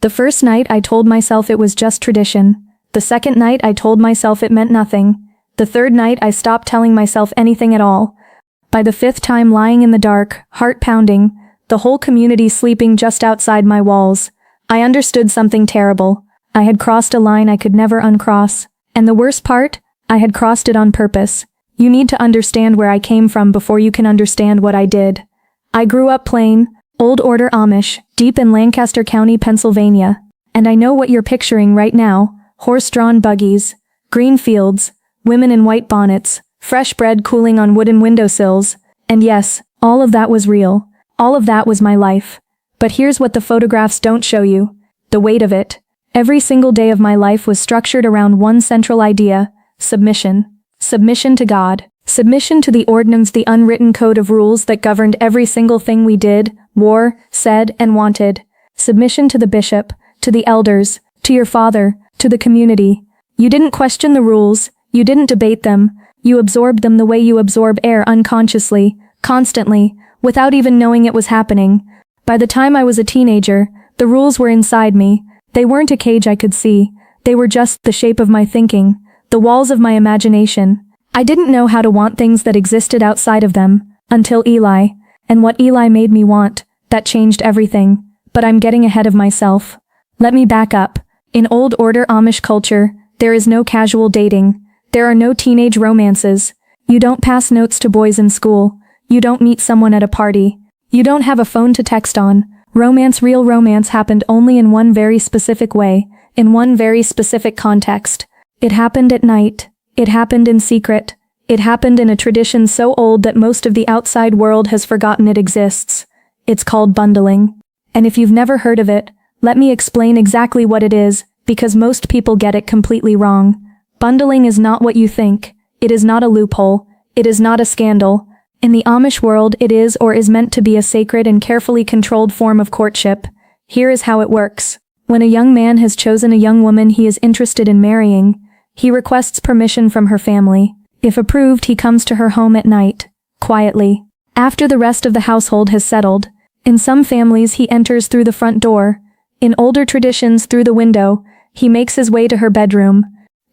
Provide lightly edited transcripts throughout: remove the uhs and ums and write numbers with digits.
The first night I told myself it was just tradition. The second night I told myself it meant nothing. The third night I stopped telling myself anything at all. By the fifth time lying in the dark, heart pounding, the whole community sleeping just outside my walls, I understood something terrible. I had crossed a line I could never uncross. And the worst part? I had crossed it on purpose. You need to understand where I came from before you can understand what I did. I grew up plain, Old Order Amish, deep in Lancaster County, Pennsylvania. And I know what you're picturing right now: horse-drawn buggies, green fields, women in white bonnets, fresh bread cooling on wooden windowsills. And yes, all of that was real. All of that was my life. But here's what the photographs don't show you: the weight of it. Every single day of my life was structured around one central idea: submission. Submission to God. Submission to the ordinance, the unwritten code of rules that governed every single thing we did, wore, said, and wanted. Submission to the bishop, to the elders, to your father, to the community. You didn't question the rules, you didn't debate them, you absorbed them the way you absorb air, unconsciously, constantly, without even knowing it was happening. By the time I was a teenager, the rules were inside me. They weren't a cage I could see. They were just the shape of my thinking, the walls of my imagination. I didn't know how to want things that existed outside of them, until Eli. And what Eli made me want, that changed everything. But I'm getting ahead of myself. Let me back up. In Old Order Amish culture, there is no casual dating. There are no teenage romances. You don't pass notes to boys in school. You don't meet someone at a party. You don't have a phone to text on. Romance, real romance, happened only in one very specific way, in one very specific context. It happened at night. It happened in secret. It happened in a tradition so old that most of the outside world has forgotten it exists. It's called bundling. And if you've never heard of it, let me explain exactly what it is, because most people get it completely wrong. Bundling is not what you think. It is not a loophole. It is not a scandal. In the Amish world, it is or is meant to be a sacred and carefully controlled form of courtship. Here is how it works. When a young man has chosen a young woman he is interested in marrying, he requests permission from her family. If approved, he comes to her home at night, quietly. After the rest of the household has settled, in some families he enters through the front door. In older traditions, through the window. He makes his way to her bedroom.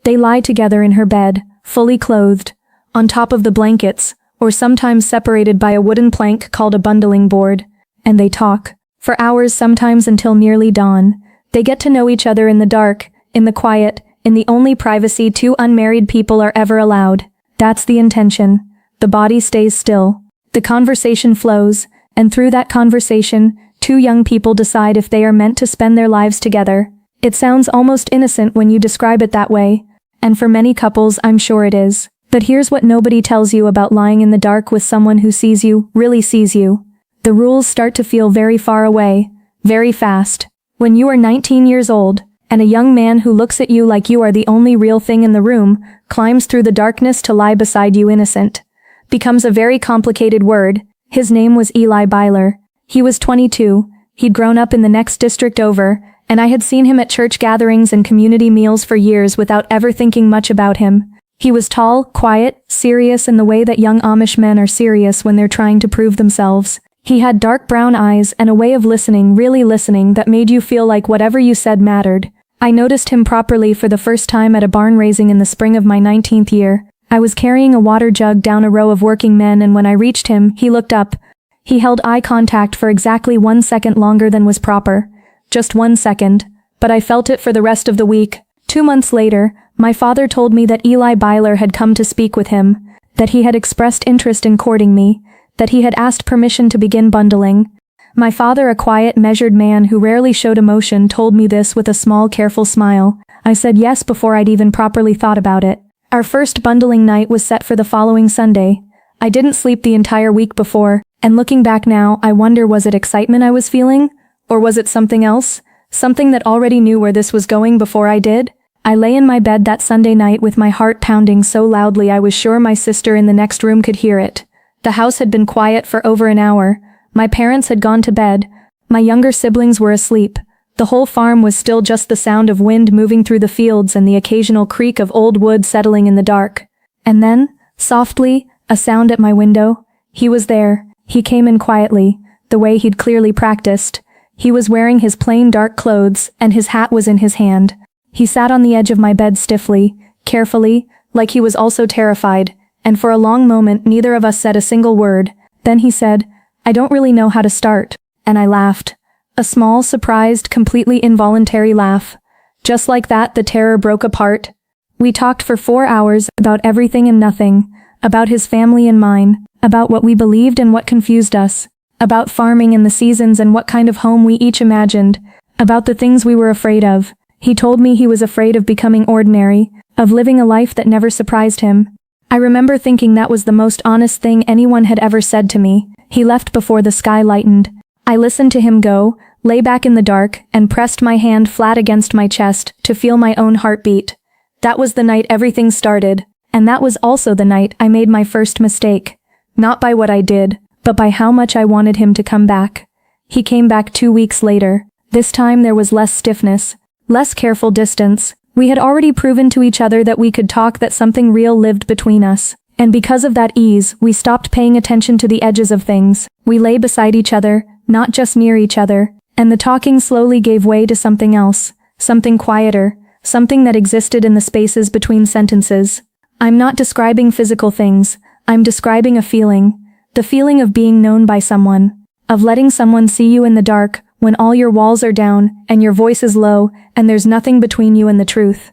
They lie together in her bed, fully clothed, on top of the blankets, or sometimes separated by a wooden plank called a bundling board. And they talk. For hours, sometimes until nearly dawn. They get to know each other in the dark, in the quiet, in the only privacy two unmarried people are ever allowed. That's the intention. The body stays still. The conversation flows, and through that conversation, two young people decide if they are meant to spend their lives together. It sounds almost innocent when you describe it that way, and for many couples I'm sure it is. But here's what nobody tells you about lying in the dark with someone who sees you, really sees you. The rules start to feel very far away, very fast. When you are 19 years old, and a young man who looks at you like you are the only real thing in the room, climbs through the darkness to lie beside you innocent. Becomes a very complicated word. His name was Eli Byler. He was 22, he'd grown up in the next district over, and I had seen him at church gatherings and community meals for years without ever thinking much about him. He was tall, quiet, serious in the way that young Amish men are serious when they're trying to prove themselves. He had dark brown eyes and a way of listening, really listening, that made you feel like whatever you said mattered. I noticed him properly for the first time at a barn raising in the spring of my 19th year. I was carrying a water jug down a row of working men, and when I reached him, he looked up. He held eye contact for exactly 1 second longer than was proper. Just 1 second. But I felt it for the rest of the week. 2 months later, my father told me that Eli Byler had come to speak with him, that he had expressed interest in courting me, that he had asked permission to begin bundling. My father, a quiet, measured man who rarely showed emotion, told me this with a small, careful smile. I said yes before I'd even properly thought about it. Our first bundling night was set for the following Sunday. I didn't sleep the entire week before, and looking back now, I wonder, was it excitement I was feeling? Or was it something else? Something that already knew where this was going before I did? I lay in my bed that Sunday night with my heart pounding so loudly I was sure my sister in the next room could hear it. The house had been quiet for over an hour. My parents had gone to bed. My younger siblings were asleep. The whole farm was still, just the sound of wind moving through the fields and the occasional creak of old wood settling in the dark. And then, softly, a sound at my window. He was there. He came in quietly, the way he'd clearly practiced. He was wearing his plain dark clothes, and his hat was in his hand. He sat on the edge of my bed stiffly, carefully, like he was also terrified, and for a long moment neither of us said a single word. Then he said, "I don't really know how to start," and I laughed. A small, surprised, completely involuntary laugh. Just like that, the terror broke apart. We talked for 4 hours about everything and nothing, about his family and mine, about what we believed and what confused us, about farming and the seasons and what kind of home we each imagined, about the things we were afraid of. He told me he was afraid of becoming ordinary, of living a life that never surprised him. I remember thinking that was the most honest thing anyone had ever said to me. He left before the sky lightened. I listened to him go, lay back in the dark, and pressed my hand flat against my chest to feel my own heartbeat. That was the night everything started, and that was also the night I made my first mistake. Not by what I did, but by how much I wanted him to come back. He came back 2 weeks later. This time there was less stiffness, less careful distance. We had already proven to each other that we could talk, that something real lived between us. And because of that ease, we stopped paying attention to the edges of things. We lay beside each other, not just near each other, and the talking slowly gave way to something else, something quieter, something that existed in the spaces between sentences. I'm not describing physical things, I'm describing a feeling. The feeling of being known by someone, of letting someone see you in the dark, when all your walls are down, and your voice is low, and there's nothing between you and the truth.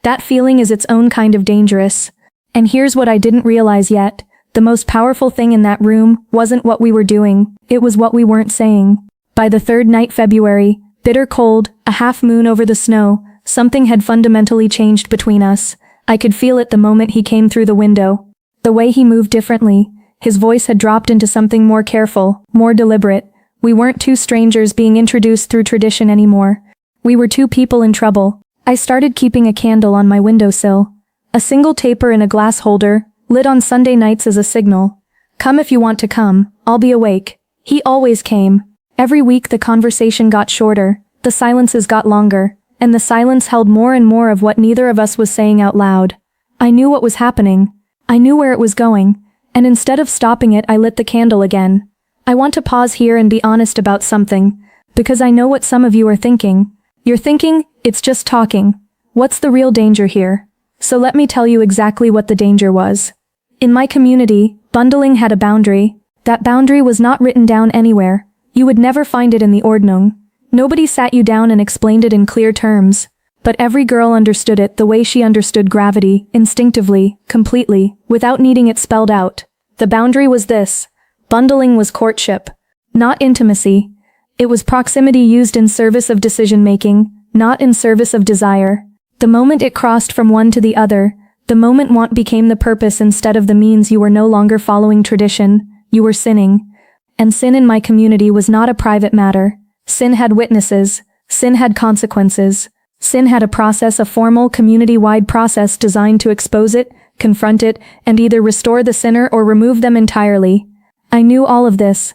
That feeling is its own kind of dangerous. And here's what I didn't realize yet. The most powerful thing in that room wasn't what we were doing, it was what we weren't saying. By the third night, February, bitter cold, a half moon over the snow, something had fundamentally changed between us. I could feel it the moment he came through the window. The way he moved differently. His voice had dropped into something more careful, more deliberate. We weren't two strangers being introduced through tradition anymore. We were two people in trouble. I started keeping a candle on my windowsill. A single taper in a glass holder, lit on Sunday nights as a signal. Come if you want to come, I'll be awake. He always came. Every week the conversation got shorter, the silences got longer, and the silence held more and more of what neither of us was saying out loud. I knew what was happening. I knew where it was going, and instead of stopping it I lit the candle again. I want to pause here and be honest about something, because I know what some of you are thinking. You're thinking, it's just talking. What's the real danger here? So let me tell you exactly what the danger was. In my community, bundling had a boundary. That boundary was not written down anywhere. You would never find it in the Ordnung. Nobody sat you down and explained it in clear terms. But every girl understood it the way she understood gravity, instinctively, completely, without needing it spelled out. The boundary was this. Bundling was courtship. Not intimacy. It was proximity used in service of decision-making, not in service of desire. The moment it crossed from one to the other, the moment want became the purpose instead of the means, you were no longer following tradition, you were sinning. And sin in my community was not a private matter. Sin had witnesses. Sin had consequences. Sin had a process, a formal, community-wide process designed to expose it, confront it, and either restore the sinner or remove them entirely. I knew all of this.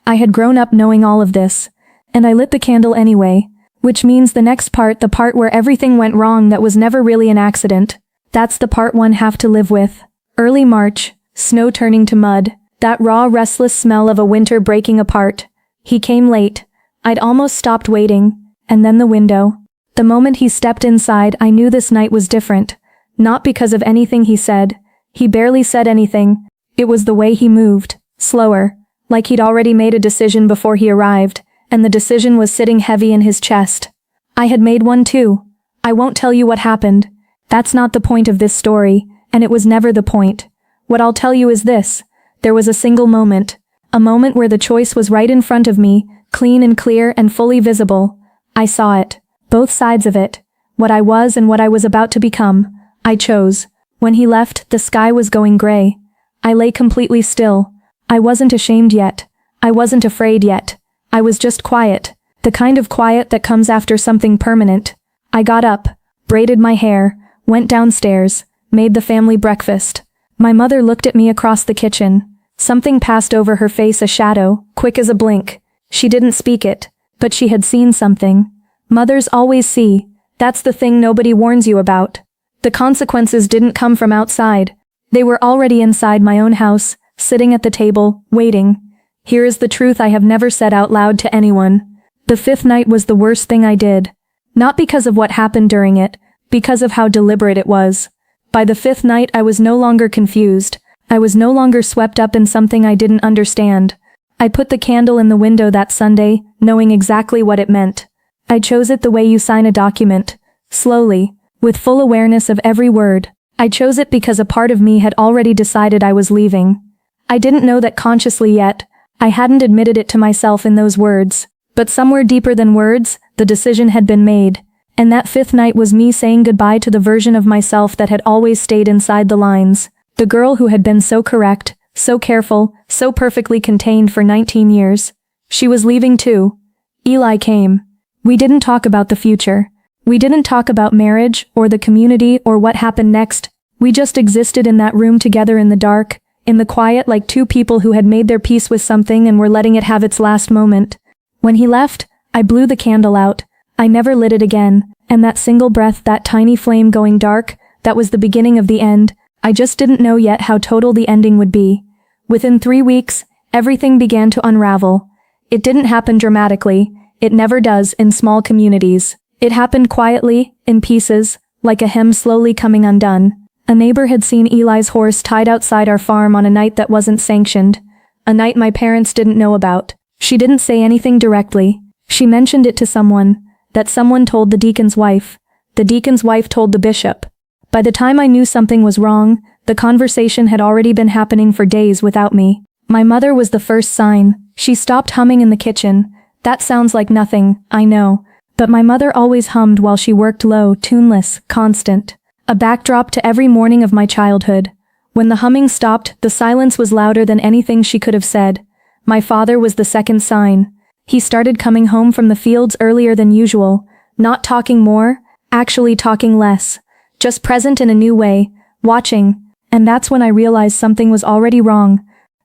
I had grown up knowing all of this. And I lit the candle anyway. Which means the next part, the part where everything went wrong that was never really an accident. That's the part one have to live with. Early March, snow turning to mud. That raw, restless smell of a winter breaking apart. He came late. I'd almost stopped waiting. And then the window. The moment he stepped inside, I knew this night was different. Not because of anything he said. He barely said anything. It was the way he moved. Slower. Like he'd already made a decision before he arrived. And the decision was sitting heavy in his chest. I had made one too. I won't tell you what happened. That's not the point of this story. And it was never the point. What I'll tell you is this. There was a single moment. A moment where the choice was right in front of me, clean and clear and fully visible. I saw it. Both sides of it. What I was and what I was about to become. I chose. When he left, the sky was going gray. I lay completely still. I wasn't ashamed yet. I wasn't afraid yet. I was just quiet. The kind of quiet that comes after something permanent. I got up, braided my hair, went downstairs, made the family breakfast. My mother looked at me across the kitchen. Something passed over her face, a shadow, quick as a blink. She didn't speak it, but she had seen something. Mothers always see. That's the thing nobody warns you about. The consequences didn't come from outside. They were already inside my own house, sitting at the table, waiting. Here is the truth I have never said out loud to anyone. The fifth night was the worst thing I did. Not because of what happened during it, because of how deliberate it was. By the fifth night I was no longer confused. I was no longer swept up in something I didn't understand. I put the candle in the window that Sunday, knowing exactly what it meant. I chose it the way you sign a document. Slowly, with full awareness of every word. I chose it because a part of me had already decided I was leaving. I didn't know that consciously yet. I hadn't admitted it to myself in those words. But somewhere deeper than words, the decision had been made. And that fifth night was me saying goodbye to the version of myself that had always stayed inside the lines. The girl who had been so correct, so careful, so perfectly contained for 19 years. She was leaving too. Eli came. We didn't talk about the future. We didn't talk about marriage, or the community, or what happened next. We just existed in that room together in the dark, in the quiet, like two people who had made their peace with something and were letting it have its last moment. When he left, I blew the candle out. I never lit it again, and that single breath, that tiny flame going dark, that was the beginning of the end. I just didn't know yet how total the ending would be. Within 3 weeks, everything began to unravel. It didn't happen dramatically. It never does in small communities. It happened quietly, in pieces, like a hem slowly coming undone. A neighbor had seen Eli's horse tied outside our farm on a night that wasn't sanctioned. A night my parents didn't know about. She didn't say anything directly. She mentioned it to someone. That someone told the deacon's wife. The deacon's wife told the bishop. By the time I knew something was wrong, the conversation had already been happening for days without me. My mother was the first sign. She stopped humming in the kitchen. That sounds like nothing, I know. But my mother always hummed while she worked low, tuneless, constant. A backdrop to every morning of my childhood. When the humming stopped, the silence was louder than anything she could have said. My father was the second sign. He started coming home from the fields earlier than usual, not talking more, actually talking less. Just present in a new way, watching, and that's when I realized something was already wrong.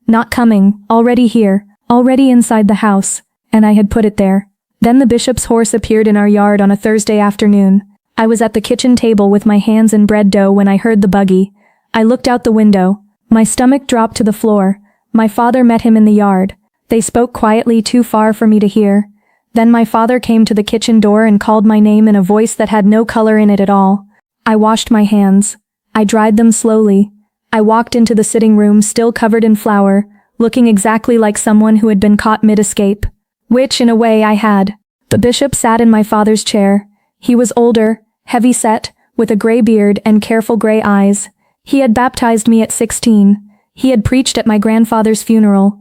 Not coming, already here, already inside the house, and I had put it there. Then the bishop's horse appeared in our yard on a Thursday afternoon. I was at the kitchen table with my hands in bread dough when I heard the buggy. I looked out the window. My stomach dropped to the floor. My father met him in the yard. They spoke quietly, too far for me to hear. Then my father came to the kitchen door and called my name in a voice that had no color in it at all. I washed my hands. I dried them slowly. I walked into the sitting room still covered in flour, looking exactly like someone who had been caught mid-escape. Which, in a way, I had. The bishop sat in my father's chair. He was older, heavy-set, with a gray beard and careful gray eyes. He had baptized me at 16. He had preached at my grandfather's funeral.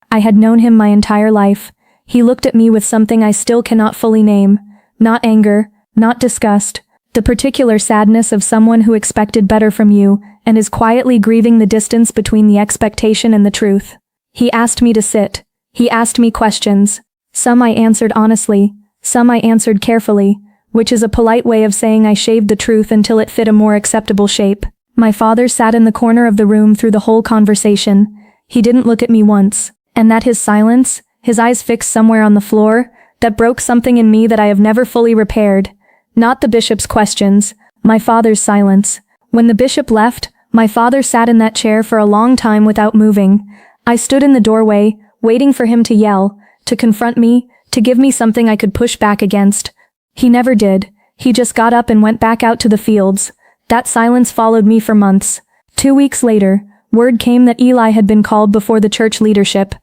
I had known him my entire life. He looked at me with something I still cannot fully name. Not anger, not disgust. The particular sadness of someone who expected better from you, and is quietly grieving the distance between the expectation and the truth. He asked me to sit. He asked me questions. Some I answered honestly, some I answered carefully, which is a polite way of saying I shaved the truth until it fit a more acceptable shape. My father sat in the corner of the room through the whole conversation. He didn't look at me once, and that his silence, his eyes fixed somewhere on the floor, that broke something in me that I have never fully repaired. Not the bishop's questions, my father's silence. When the bishop left, my father sat in that chair for a long time without moving. I stood in the doorway, waiting for him to yell, to confront me, to give me something I could push back against. He never did. He just got up and went back out to the fields. That silence followed me for months. 2 weeks later, word came that Eli had been called before the church leadership.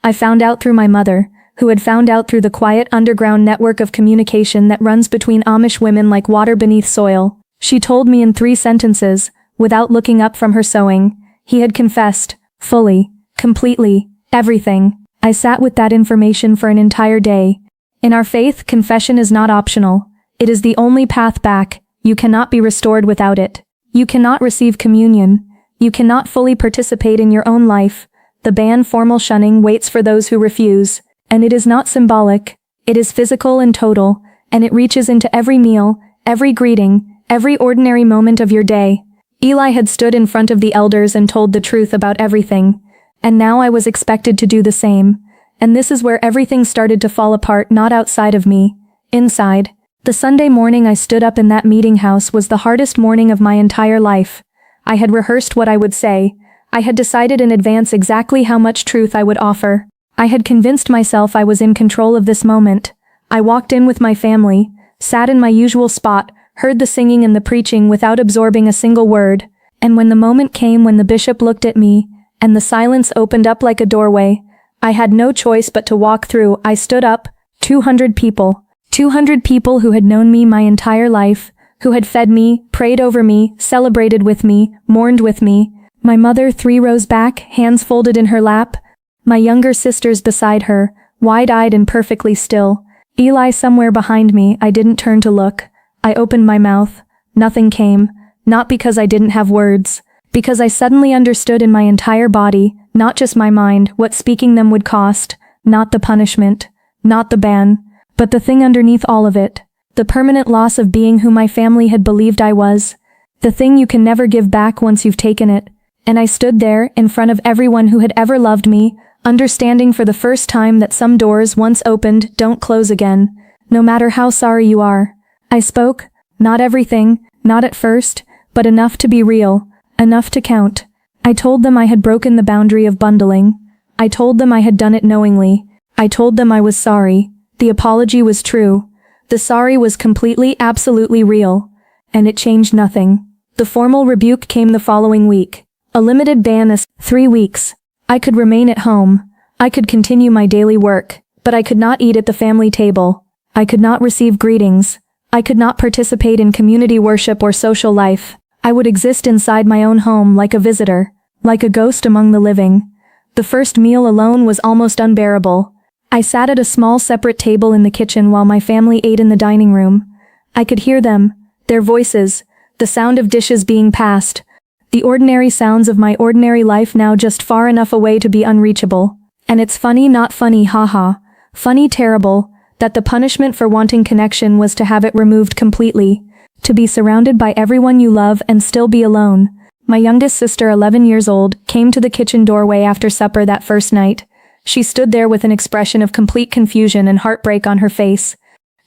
I found out through my mother, who had found out through the quiet underground network of communication that runs between Amish women like water beneath soil. She told me in 3 sentences, without looking up from her sewing. He had confessed, fully, completely, everything. I sat with that information for an entire day. In our faith, confession is not optional. It is the only path back. You cannot be restored without it. You cannot receive communion. You cannot fully participate in your own life. The ban formal shunning waits for those who refuse. And it is not symbolic. It is physical and total, and it reaches into every meal, every greeting, every ordinary moment of your day. Eli had stood in front of the elders and told the truth about everything. And now I was expected to do the same. And this is where everything started to fall apart, not outside of me. Inside. The Sunday morning I stood up in that meeting house was the hardest morning of my entire life. I had rehearsed what I would say. I had decided in advance exactly how much truth I would offer. I had convinced myself I was in control of this moment. I walked in with my family, sat in my usual spot, heard the singing and the preaching without absorbing a single word, and when the moment came when the bishop looked at me, and the silence opened up like a doorway, I had no choice but to walk through. I stood up. 200 people. 200 people who had known me my entire life, who had fed me, prayed over me, celebrated with me, mourned with me. My mother 3 rows back, hands folded in her lap. My younger sisters beside her, wide-eyed and perfectly still. Eli somewhere behind me. I didn't turn to look. I opened my mouth. Nothing came. Not because I didn't have words. Because I suddenly understood in my entire body, not just my mind, what speaking them would cost. Not the punishment. Not the ban. But the thing underneath all of it. The permanent loss of being who my family had believed I was. The thing you can never give back once you've taken it. And I stood there, in front of everyone who had ever loved me, understanding for the first time that some doors once opened don't close again, no matter how sorry you are. I spoke, not everything, not at first, but enough to be real, enough to count. I told them I had broken the boundary of bundling. I told them I had done it knowingly. I told them I was sorry. The apology was true. The sorry was completely, absolutely real. And it changed nothing. The formal rebuke came the following week. A limited ban is 3 weeks. I could remain at home. I could continue my daily work, but I could not eat at the family table. I could not receive greetings. I could not participate in community worship or social life. I would exist inside my own home like a visitor, like a ghost among the living. The first meal alone was almost unbearable. I sat at a small separate table in the kitchen while my family ate in the dining room. I could hear them, their voices, the sound of dishes being passed. The ordinary sounds of my ordinary life now just far enough away to be unreachable. And it's funny, not funny, haha. Funny, terrible, that the punishment for wanting connection was to have it removed completely. To be surrounded by everyone you love and still be alone. My youngest sister, 11 years old, came to the kitchen doorway after supper that first night. She stood there with an expression of complete confusion and heartbreak on her face.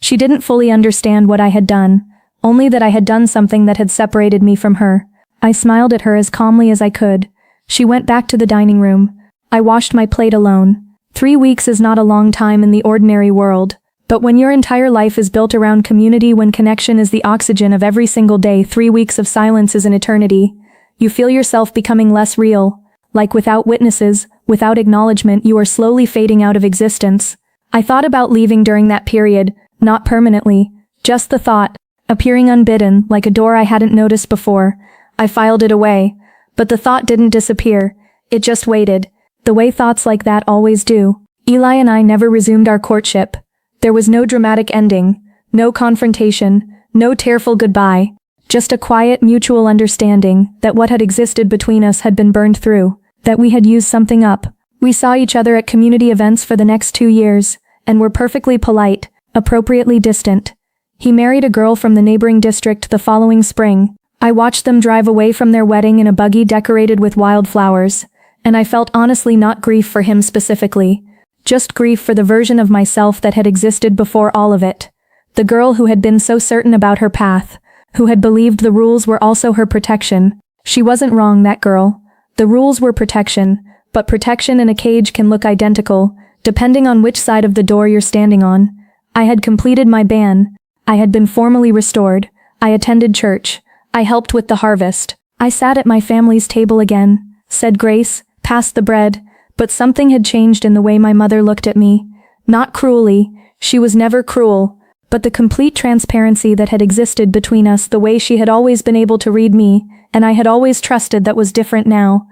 She didn't fully understand what I had done, only that I had done something that had separated me from her. I smiled at her as calmly as I could. She went back to the dining room. I washed my plate alone. 3 weeks is not a long time in the ordinary world. But when your entire life is built around community, when connection is the oxygen of every single day, 3 weeks of silence is an eternity. You feel yourself becoming less real. Like without witnesses, without acknowledgement, you are slowly fading out of existence. I thought about leaving during that period, not permanently. Just the thought, appearing unbidden, like a door I hadn't noticed before. I filed it away, but the thought didn't disappear. It just waited, the way thoughts like that always do. Eli and I never resumed our courtship. There was no dramatic ending, no confrontation, no tearful goodbye, just a quiet mutual understanding that what had existed between us had been burned through, that we had used something up. We saw each other at community events for the next 2 years, and were perfectly polite, appropriately distant. He married a girl from the neighboring district the following spring. I watched them drive away from their wedding in a buggy decorated with wildflowers, and I felt honestly not grief for him specifically, just grief for the version of myself that had existed before all of it. The girl who had been so certain about her path, who had believed the rules were also her protection. She wasn't wrong, that girl. The rules were protection, but protection and a cage can look identical, depending on which side of the door you're standing on. I had completed my ban. I had been formally restored. I attended church. I helped with the harvest. I sat at my family's table again, said grace, passed the bread, but something had changed in the way my mother looked at me. Not cruelly, she was never cruel, but the complete transparency that had existed between us, the way she had always been able to read me, and I had always trusted, that was different now.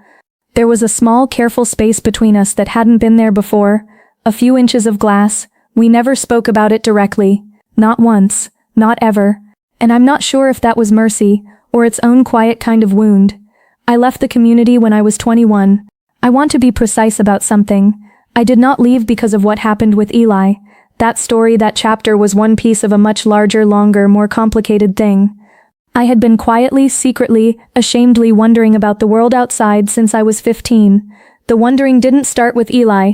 There was a small, careful space between us that hadn't been there before, a few inches of glass. We never spoke about it directly, not once, not ever, and I'm not sure if that was mercy, or its own quiet kind of wound. I left the community when I was 21. I want to be precise about something. I did not leave because of what happened with Eli. That story, that chapter was one piece of a much larger, longer, more complicated thing. I had been quietly, secretly, ashamedly wondering about the world outside since I was 15. The wondering didn't start with Eli.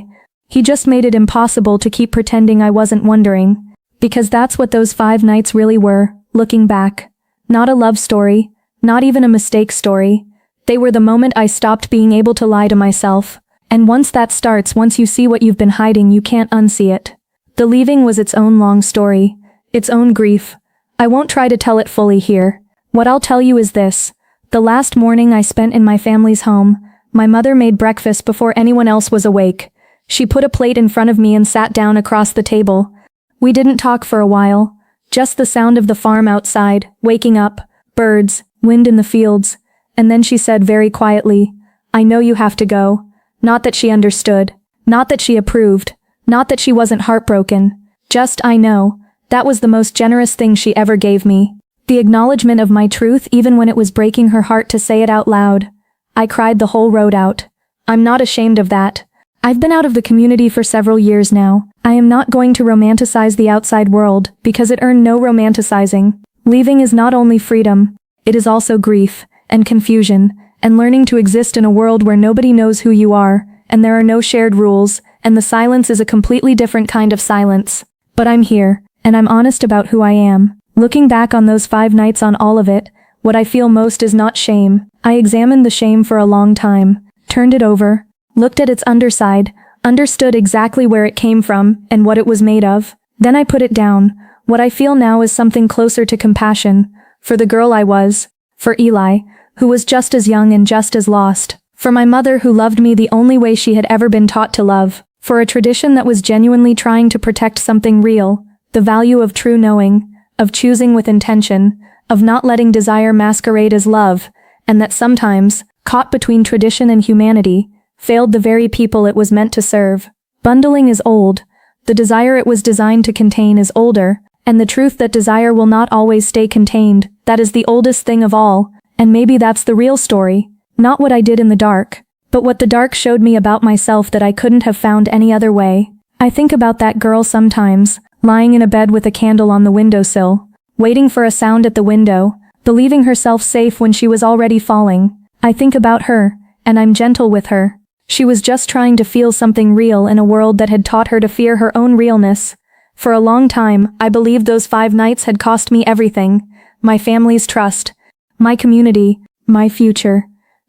He just made it impossible to keep pretending I wasn't wondering. Because that's what those 5 nights really were, looking back. Not a love story, not even a mistake story. They were the moment I stopped being able to lie to myself. And once that starts, once you see what you've been hiding, you can't unsee it. The leaving was its own long story, its own grief. I won't try to tell it fully here. What I'll tell you is this. The last morning I spent in my family's home, my mother made breakfast before anyone else was awake. She put a plate in front of me and sat down across the table. We didn't talk for a while. Just the sound of the farm outside, waking up, birds, wind in the fields. And then she said very quietly, "I know you have to go." Not that she understood. Not that she approved. Not that she wasn't heartbroken. Just I know. That was the most generous thing she ever gave me. The acknowledgement of my truth even when it was breaking her heart to say it out loud. I cried the whole road out. I'm not ashamed of that. I've been out of the community for several years now. I am not going to romanticize the outside world, because it earned no romanticizing. Leaving is not only freedom, it is also grief, and confusion, and learning to exist in a world where nobody knows who you are, and there are no shared rules, and the silence is a completely different kind of silence. But I'm here, and I'm honest about who I am. Looking back on those 5 nights on all of it, what I feel most is not shame. I examined the shame for a long time, turned it over, looked at its underside, understood exactly where it came from and what it was made of. Then I put it down. What I feel now is something closer to compassion. For the girl I was. For Eli, who was just as young and just as lost. For my mother who loved me the only way she had ever been taught to love. For a tradition that was genuinely trying to protect something real. The value of true knowing. Of choosing with intention. Of not letting desire masquerade as love. And that sometimes, caught between tradition and humanity, failed the very people it was meant to serve. Bundling is old. The desire it was designed to contain is older, and the truth that desire will not always stay contained, that is the oldest thing of all, and maybe that's the real story. Not what I did in the dark, but what the dark showed me about myself that I couldn't have found any other way. I think about that girl sometimes, lying in a bed with a candle on the windowsill, waiting for a sound at the window, believing herself safe when she was already falling. I think about her, and I'm gentle with her. She was just trying to feel something real in a world that had taught her to fear her own realness. For a long time, I believed those 5 nights had cost me everything. My family's trust. My community. My future.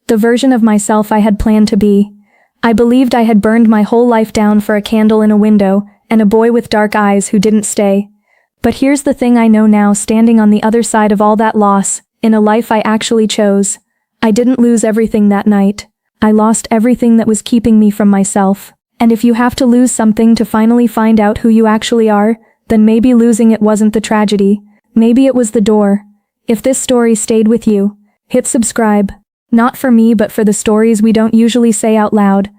The version of myself I had planned to be. I believed I had burned my whole life down for a candle in a window, and a boy with dark eyes who didn't stay. But here's the thing I know now, standing on the other side of all that loss, in a life I actually chose. I didn't lose everything that night. I lost everything that was keeping me from myself. And if you have to lose something to finally find out who you actually are, then maybe losing it wasn't the tragedy. Maybe it was the door. If this story stayed with you, hit subscribe. Not for me but for the stories we don't usually say out loud.